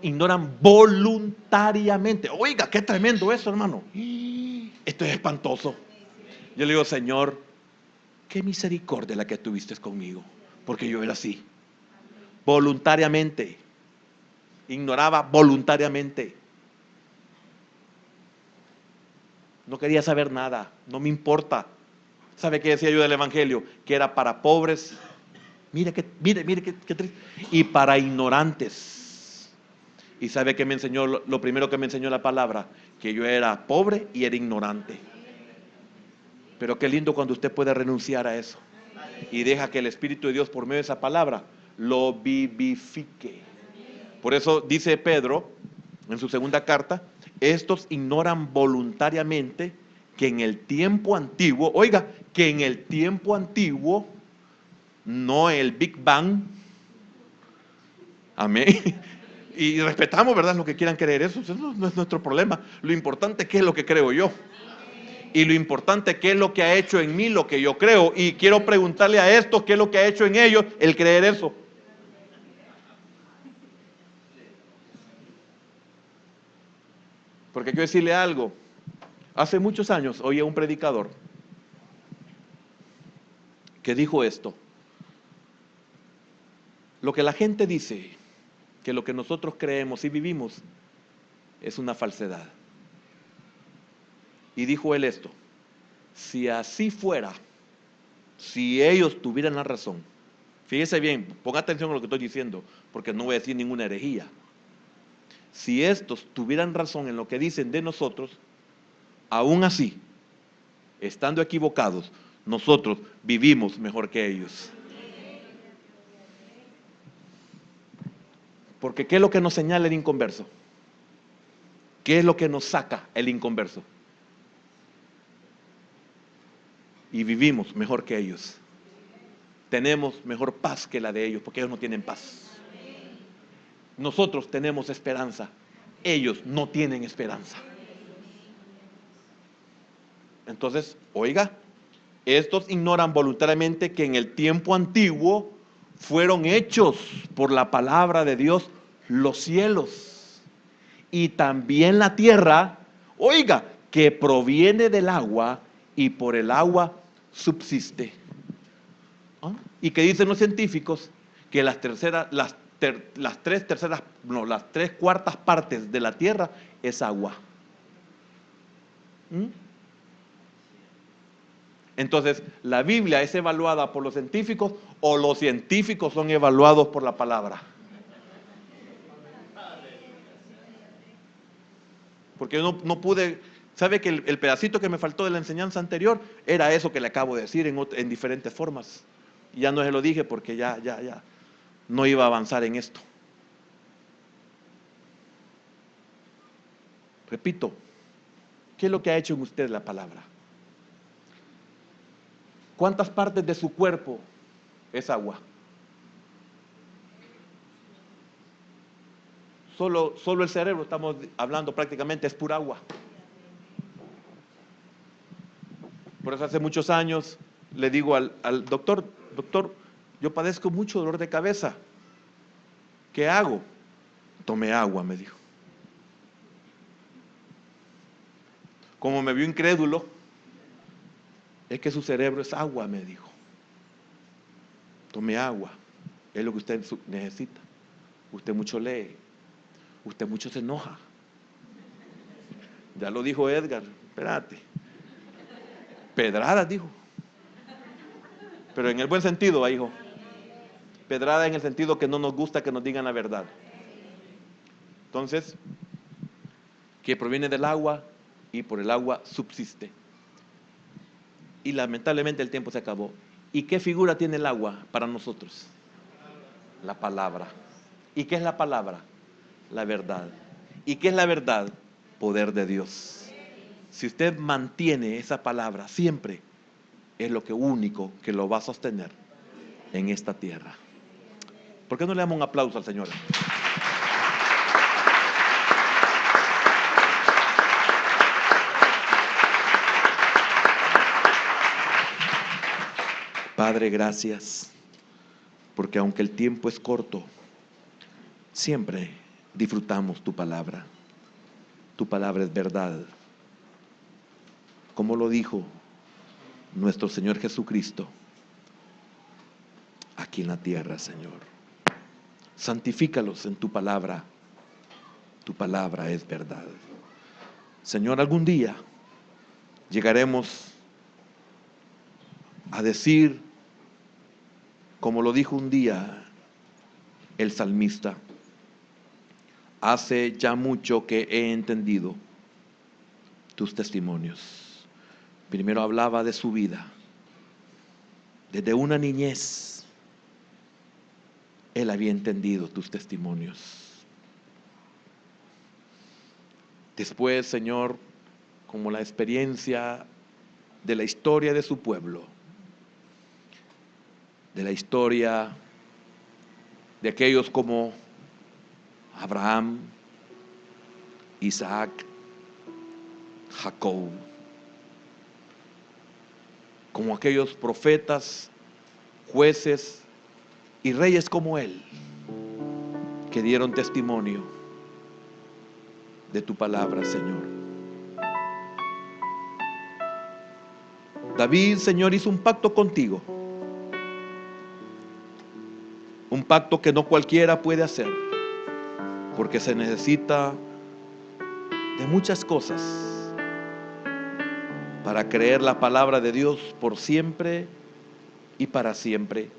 ignoran voluntariamente. Oiga, qué tremendo eso, hermano. Esto es espantoso. Yo le digo, Señor, qué misericordia la que tuviste conmigo, porque yo era así. Voluntariamente. Ignoraba voluntariamente. No quería saber nada, no me importa. ¿Sabe qué decía yo del Evangelio? Que era para pobres, mire qué triste, y para ignorantes. ¿Y sabe qué me enseñó? Lo primero que me enseñó la palabra, que yo era pobre y era ignorante. Pero qué lindo cuando usted puede renunciar a eso y deja que el Espíritu de Dios, por medio de esa palabra, lo vivifique. Por eso dice Pedro en su segunda carta, estos ignoran voluntariamente que en el tiempo antiguo, oiga, que en el tiempo antiguo, no el Big Bang, amén, y respetamos, ¿verdad?, lo que quieran creer, eso no es nuestro problema. Lo importante es qué es lo que creo yo, y lo importante es qué es lo que ha hecho en mí lo que yo creo, y quiero preguntarle a estos qué es lo que ha hecho en ellos el creer eso. Porque quiero decirle algo. Hace muchos años oí a un predicador que dijo esto: lo que la gente dice, que lo que nosotros creemos y vivimos es una falsedad. Y dijo él esto: si así fuera, si ellos tuvieran la razón, fíjese bien, ponga atención a lo que estoy diciendo, porque no voy a decir ninguna herejía. Si estos tuvieran razón en lo que dicen de nosotros, aún así, estando equivocados, nosotros vivimos mejor que ellos. Porque ¿qué es lo que nos señala el inconverso? ¿Qué es lo que nos saca el inconverso? Y vivimos mejor que ellos. Tenemos mejor paz que la de ellos, porque ellos no tienen paz. Nosotros tenemos esperanza, ellos no tienen esperanza. Entonces, oiga, estos ignoran voluntariamente que en el tiempo antiguo fueron hechos por la palabra de Dios los cielos y también la tierra, oiga, que proviene del agua y por el agua subsiste. ¿Ah? ¿Y qué dicen los científicos? Que las tres cuartas partes de la tierra es agua. ¿Mm? Entonces, ¿la Biblia es evaluada por los científicos o los científicos son evaluados por la palabra? Porque yo no pude, ¿sabe que el pedacito que me faltó de la enseñanza anterior era eso que le acabo de decir en diferentes formas? Ya no se lo dije porque ya no iba a avanzar en esto. Repito, ¿qué es lo que ha hecho en usted la palabra? ¿Cuántas partes de su cuerpo es agua? Solo el cerebro, estamos hablando prácticamente, es pura agua. Por eso hace muchos años le digo al doctor, yo padezco mucho dolor de cabeza. ¿Qué hago? Tome agua, me dijo. Como me vio incrédulo, es que su cerebro es agua, me dijo. Tome agua, es lo que usted necesita. Usted mucho lee, usted mucho se enoja. Ya lo dijo Edgar, espérate. Pedradas, dijo. Pero en el buen sentido, hijo. Pedrada en el sentido que no nos gusta que nos digan la verdad. Entonces, que proviene del agua y por el agua subsiste. Y lamentablemente el tiempo se acabó. ¿Y qué figura tiene el agua para nosotros? La palabra. ¿Y qué es la palabra? La verdad. ¿Y qué es la verdad? Poder de Dios. Si usted mantiene esa palabra siempre, es lo único que lo va a sostener en esta tierra. ¿Por qué no le damos un aplauso al Señor? Padre, gracias, porque aunque el tiempo es corto, siempre disfrutamos tu palabra. Tu palabra es verdad. Como lo dijo nuestro Señor Jesucristo aquí en la tierra, Señor. Santifícalos en tu palabra. Tu palabra es verdad. Señor, algún día llegaremos a decir, como lo dijo un día el salmista: hace ya mucho que he entendido tus testimonios. Primero hablaba de su vida. Desde una niñez, él había entendido tus testimonios. Después, Señor, como la experiencia de la historia de su pueblo, de la historia de aquellos como Abraham, Isaac, Jacob, como aquellos profetas, jueces y reyes como él, que dieron testimonio de tu palabra, Señor. David, Señor, hizo un pacto contigo, un pacto que no cualquiera puede hacer, porque se necesita de muchas cosas para creer la palabra de Dios por siempre y para siempre.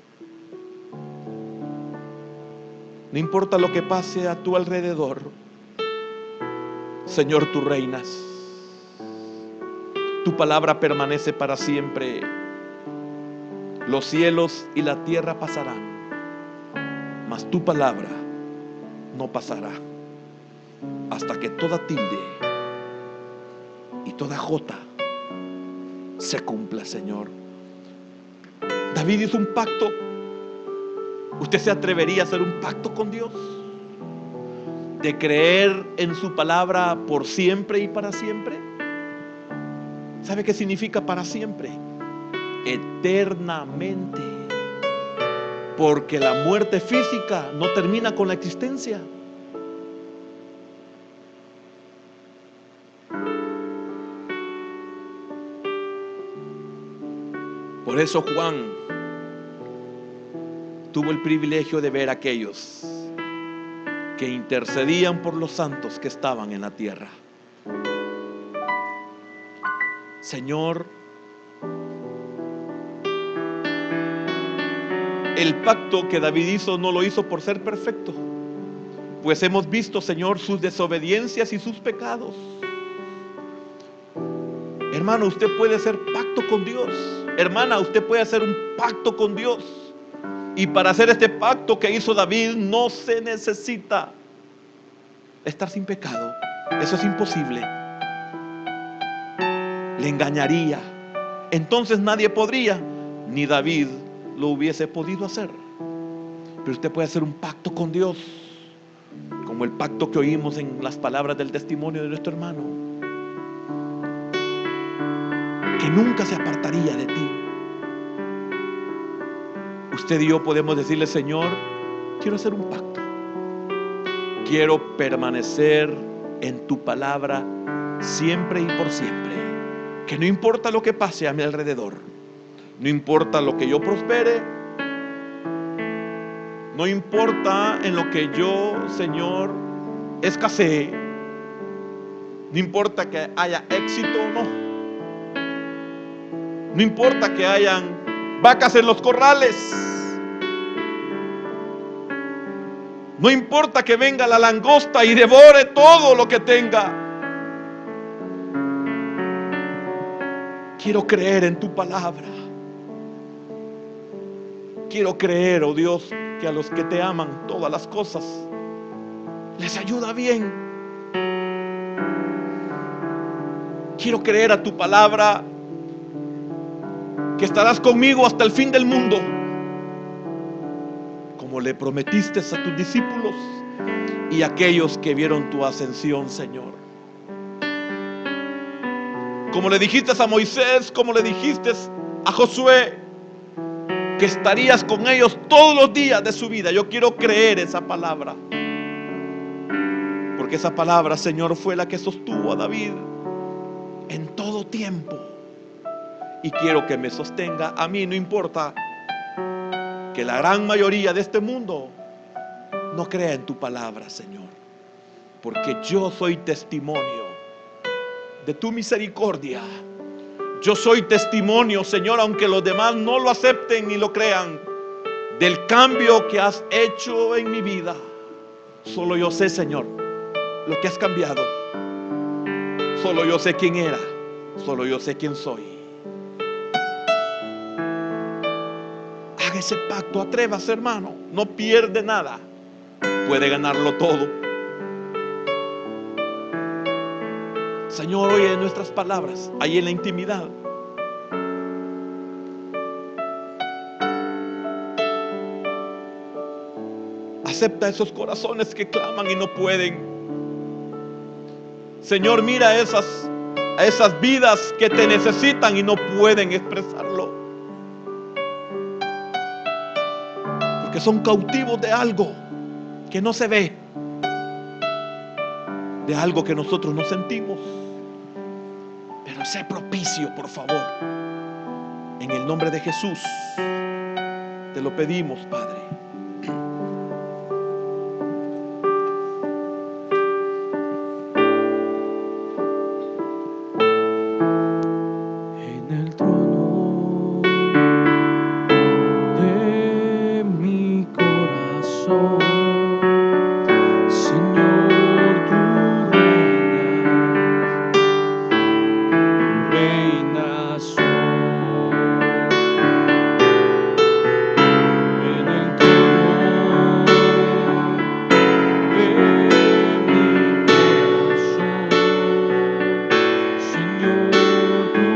No importa lo que pase a tu alrededor, Señor, tú reinas. Tu palabra permanece para siempre. Los cielos y la tierra pasarán, mas tu palabra no pasará, hasta que toda tilde y toda jota se cumpla, Señor. David hizo un pacto. ¿Usted se atrevería a hacer un pacto con Dios? De creer en su palabra por siempre y para siempre. ¿Sabe qué significa para siempre? Eternamente. Porque la muerte física no termina con la existencia. Por eso Juan tuvo el privilegio de ver a aquellos que intercedían por los santos que estaban en la tierra. Señor, el pacto que David hizo no lo hizo por ser perfecto, pues hemos visto, Señor, sus desobediencias y sus pecados. Hermano, usted puede hacer pacto con Dios. Hermana, usted puede hacer un pacto con Dios. Y para hacer este pacto que hizo David no se necesita estar sin pecado. Eso es imposible. Le engañaría. Entonces nadie podría, ni David lo hubiese podido hacer. Pero usted puede hacer un pacto con Dios, como el pacto que oímos en las palabras del testimonio de nuestro hermano, que nunca se apartaría de ti. Usted y yo podemos decirle: Señor, quiero hacer un pacto. Quiero permanecer en tu palabra siempre y por siempre. Que no importa lo que pase a mi alrededor, no importa lo que yo prospere, no importa en lo que yo, Señor, escasee, no importa que haya éxito o no, no importa que hayan vacas en los corrales, no importa que venga la langosta y devore todo lo que tenga. Quiero creer en tu palabra. Quiero creer, oh Dios, que a los que te aman todas las cosas les ayuda bien. Quiero creer a tu palabra, que estarás conmigo hasta el fin del mundo, como le prometiste a tus discípulos y a aquellos que vieron tu ascensión, Señor. Como le dijiste a Moisés, como le dijiste a Josué, que estarías con ellos todos los días de su vida. Yo quiero creer esa palabra, porque esa palabra, Señor, fue la que sostuvo a David en todo tiempo, y quiero que me sostenga a mí. No importa que la gran mayoría de este mundo no crea en tu palabra, Señor, porque yo soy testimonio de tu misericordia. Yo soy testimonio, Señor, aunque los demás no lo acepten ni lo crean, del cambio que has hecho en mi vida. Solo yo sé, Señor, lo que has cambiado. Solo yo sé quién era. Solo yo sé quién soy. Haga ese pacto, atrévase, hermano. No pierde nada. Puede ganarlo todo. Señor, oye nuestras palabras ahí en la intimidad. Acepta esos corazones que claman y no pueden. Señor, mira a esas vidas que te necesitan y no pueden expresarlo, porque son cautivos de algo que no se ve, de algo que nosotros no sentimos. Pero sé propicio, por favor. En el nombre de Jesús te lo pedimos, Padre. En el trono de mi corazón, Señor, tú reinas hoy. En el trono de mi corazón, Señor, tú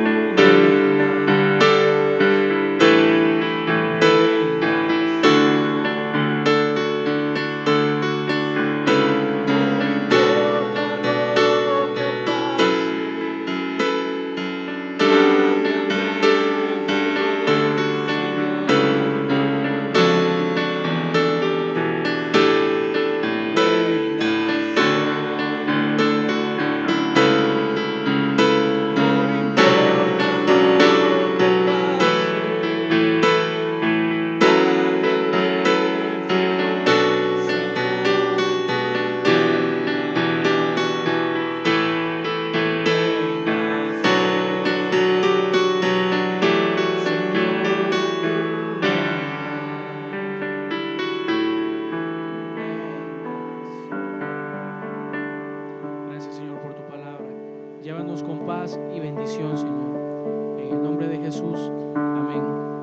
Gracias, Señor, por tu palabra. Llévanos con paz y bendición, Señor. En el nombre de Jesús. Amén.